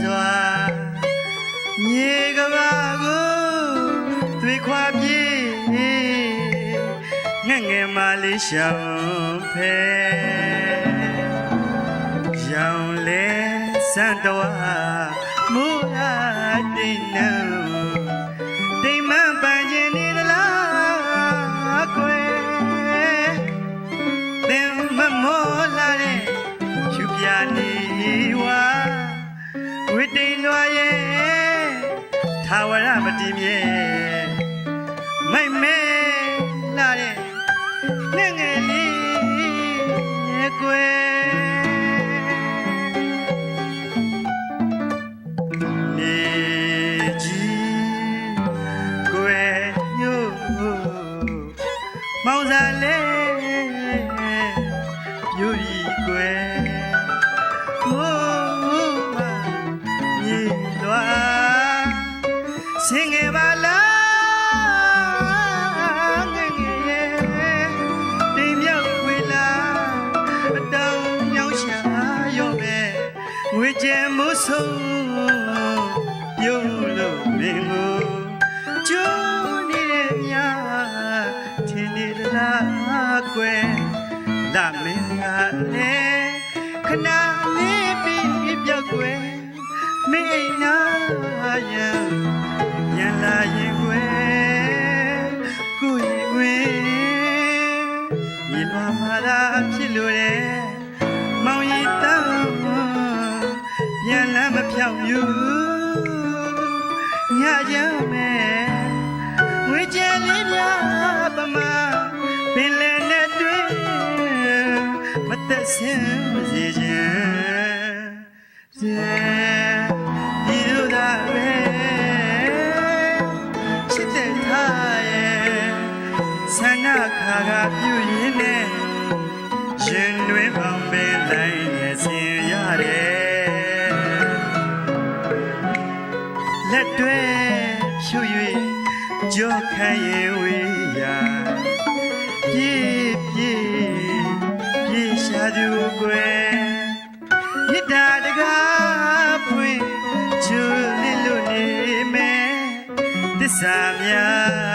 စွာမြေကဘာကိုသွေးခွာပြေးငငယ်မလေးရှောင်းဖဲရောင်လဲစံတော်မူအတိတ်နံတိမ်မပန်းခြင်းနေသလားကွယ်သင်မမောလာတဲ့ရှုပြနေဝါဝိတိန်လွာရဲ့ထာဝရမတည်မြဲမိုက်မဲလာတဲ့ငငယ်လေးကွယ်မောင်စားလဲပြူရီကွယ်မိုးမမြေလွာစင်ငယ်ပါလားငယ်ငယ်ရဲ့တိမ်မြောက်ဝေလာအတောင်ရောက်ရှာရော့မဲ့ငွေကျဲမိုးဆုံပြုံးလို့မင်းကိုကျိုးနေတဲ့မြာထင်နေလားကွယ်လာမင်းကလည်းခဏလေးပြီးပြောက်ကွယ်မင်းအိမ်နာရံပြန်လာရင်ကွယ်ကိုရင်ကွယ်မြေလွာမာတာဖြစ်လို့တဲ့မောင်ရည်တန်းပြန်လာမဖြောက်ယူညကြမယ်ငွေကျဲလေးပြပမာပင်လယ်နဲ့တွေ့မသက်ဆင်းမစေခြင်းဒီလိုသာပဲချစ်တဲ့ထားရဲ့ဆန္ဒခါကပြုရင်းနဲ့ရှင်တွင်ပေါင်းပင်တိုင်းနဲ့ဆင်ရတယ်လက်တွဲဖြူ၍ကြောခံရင်ဝေးရာပြေးရှာသူကွယ်မြစ်တာတကားပွင့်ချူလစ်လို့နေမယ်သစ္စာများ